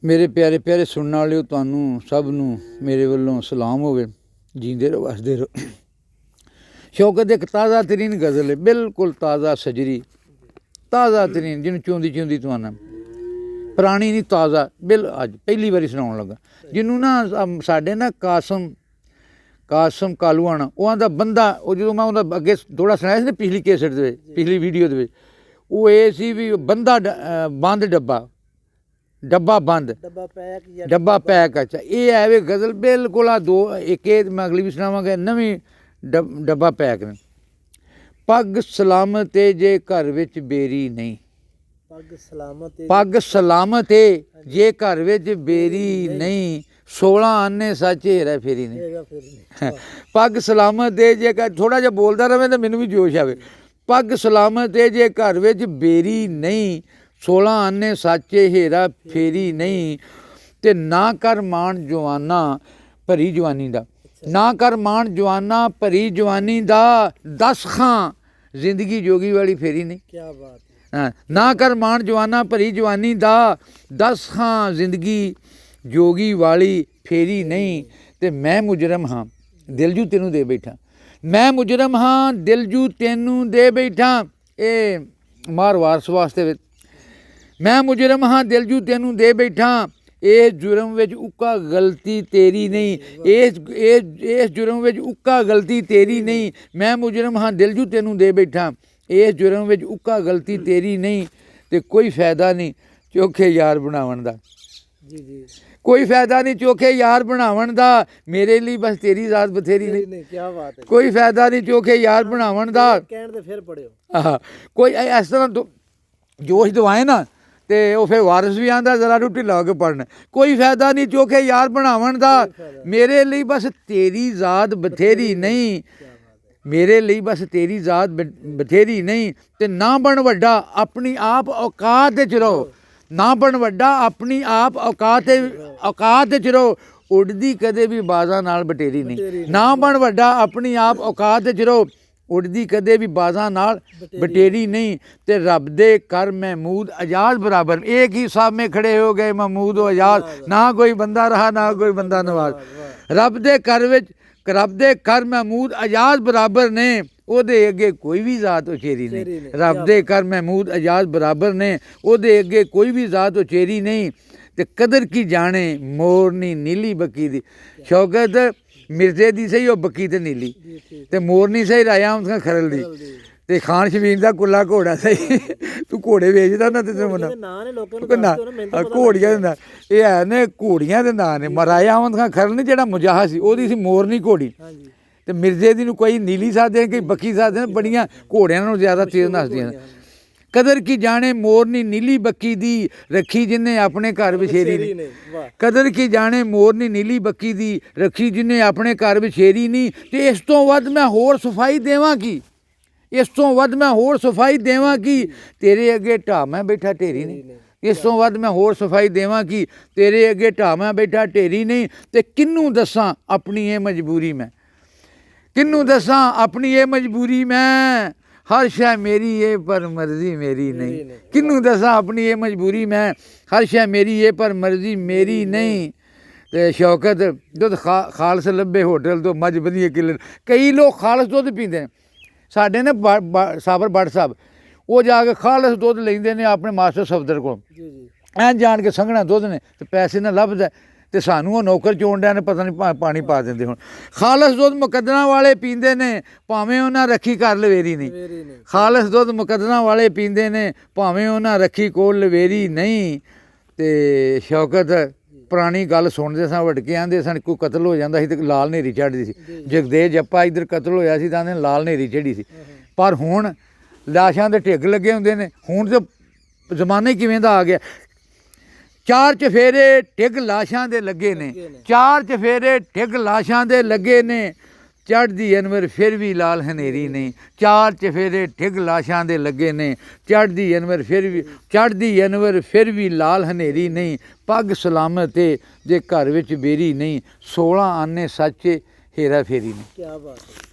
मेरे प्यारे प्यारे सुनने वाले तुहानू सब नू मेरे वालों सलाम होवे। जींदे रहो वसदे रहो। शौकत एक ताज़ा तरीन गज़ल है, बिल्कुल ताज़ा सजरी, ताज़ा तरीन जिन्होंने चौंदी चौंदी तुहाना पुरानी नहीं ताज़ा बिल अज पहली बारी सुनाउण लगा। जिन्हों ना साडे ना कासम कालूआना वो आंदा बंदा वो जो मैं उन्हें अगे थोड़ा सुनाया सी ना पिछली कैसेट दे पिछली वीडियो दे वो ये सी भी बंदा बंद डब्बा बंद डब्बा पैक। अच्छा ये है वे गज़ल बिल्कुल आ दो एक मैं अगली भी सुनावांगा नवीं डब्बा पैक ने। पग सलामत है जे घर विच बेरी नहीं, पग सलामत है जे घर विच बेरी नहीं, 16 आने सच हेरा फेरी नहीं। पग सलामत है जे थोड़ा जिहा बोलदा रहे तो मैनूं भी जोश आवे। पग सलामत है जे घर विच बेरी नहीं, 16 आने सच हेरा फेरी नहीं। ते ना कर मान जवाना भरी जवानी दा, ना कर मान जवाना भरी जवानी दा, 10 खां जिंदगी जोगी वाली फेरी नहीं। क्या बात है। हाँ, ना कर मान जवाना भरी जवानी दा, 10 खां जिंदगी जोगी वाली फेरी नहीं। ते मैं मुजरम हाँ दिल जू तेनू दे बैठा, मैं मुजरम हाँ दिल जू तेनू दे बैठा। ये मार वारस वास्ते मैं मुजरम हाँ दिल जू तेनू दे बैठा, इस जुर्म विच उक्का गलती तेरी नहीं, इस जुर्म विच उक्का गलती तेरी नहीं। मैं मुजरम हाँ दिल जू तेनू दे बैठा, इस जुर्म विच उक्का गलती तेरी नहीं। ते कोई फायदा नहीं चोखे यार बनावन दा, कोई फायदा नहीं चोखे यार बनावन दा, मेरे लिए बस तेरी ज़ात बथेरी नहीं। क्या बात है। कोई फायदा नहीं चोखे यार बनावन दा, फिर पढ़ियो। हाँ कोई इस तरह जोश दवाए ना ते वो फिर वारस भी आंदा जरा रोटी ला के पढ़ना। कोई फायदा नहीं चोखे यार बनावन दा, मेरे लिए बस तेरी ज़ात बथेरी नहीं, मेरे लिए बस तेरी ज़ात बथेरी नहीं। ते ना बन वड्डा अपनी आप औकात च रहो, ना बन वड्डा अपनी आप औकात च रहो, उड़दी कदे भी बाज़ां नाल बटेरी नहीं। ना बन वड्डा अपनी आप औकात च रहो, उड़दी कदे भी बाज़ां नाल बटेरी नहीं। ते रब दे कर महमूद आज़ाद बराबर, एक ही साहब में खड़े हो गए महमूद व आज़ाद, ना कोई बंदा रहा ना कोई बंदा नवाज। रब दे कर विच रब दे कर महमूद आज़ाद बराबर ने, ओदे अगे कोई भी ज़ात उचेरी नहीं। रब दे कर महमूद आज़ाद बराबर ने, ओदे अगे कोई भी ज़ात उचेरी नहीं। ते कदर की जाने मोरनी नीली बकी दी, शौकत मिर्जे दी सही और बकी ते नीली, ते मोरनी सही राजा अहमद खरल दी, ते खान शबीर दा कुल्ला घोड़ा सही। तू घोड़े बेचदा ना ते घोड़ियां दे नां एह् है ने घोड़ियां दे नां ने। राजा अहमद खान खरल ने जेह्ड़ा मुजाहिद सी ओह्दी सी मोरनी घोड़ी, ते मिर्जे दी नूं कोई नीली साधे कोई बक्की साधे बड़ियां घोड़ियां नालों ज़्यादा तेज नसदियां ने। कदर की जाने मोरनी नीली बक्की दी, रखी जिन्हें अपने घर बछेरी नहीं। कदर की जाने मोरनी नीली बक्की दी, रखी जिन्हें अपने घर बछेरी नहीं। ते इस तो वध मैं होर सफाई देवां की, इस तो वध मैं होर सफाई देवां की, तेरे अगे ढा मैं बैठा ढेरी नहीं। इस तो वध मैं होर सफाई देवां की, तेरे अगे ढा मैं बैठा ढेरी नहीं। ते किन्नू दसां अपनी ये मजबूरी मैं, किन्नू दसां अपनी ये मजबूरी मैं, हर शै मेरी ये पर मर्जी मेरी नहीं। किन्नू दसां अपनी ये मजबूरी मैं, हर शै मेरी ये पर मर्जी मेरी नहीं। ते शौकत दुध खालस लब्बे होटल तो मज बधिए किले, कई लोग खालस दुध पींदे ने। साडे ने साबर बट साहब वो जाके खालस दुध लेंदे ने अपने मास्टर सफदर को, ऐन जान के संघना दुध ने ते पैसे ना लभदा, ते सानू वो नौकर चोंडिया ने पता नहीं पानी पा देंदे। हुण खालस दुध मुकद्दरां वाले पींदे ने भावें उन्हां रखी घर लवेरी नहीं, खालस दुध मुकद्दरां वाले पींदे ने भावें उन्हां रखी कोल लवेरी नहीं। ते शौकत पुरानी गल सुनदे सां वडके आंदे सन कोई कतल हो जांदा सी ते लाल नेरी चढ़दी सी, जगदेव जप्पा इधर कतल होया सी तां लाल नेरी चढ़ी सी। पर हुण लाशां दे ढिग लगे हुंदे ने, हुण ते जमाना ही किवें दा आ गया। 4 चफेरे ढिग लाशां दे लगे ने, 4 चफेरे ढिग लाशां दे लगे ने, चढ़दी अनवर फिर भी लाल हनेरी नहीं। 4 चफेरे ढिग लाशां दे लगे ने, चढ़दी अनवर फिर भी लाल हनेरी नहीं। पग सलामत है जे घर विच बेरी नहीं, 16 आने सच हेरा फेरी नहीं। क्या बात है।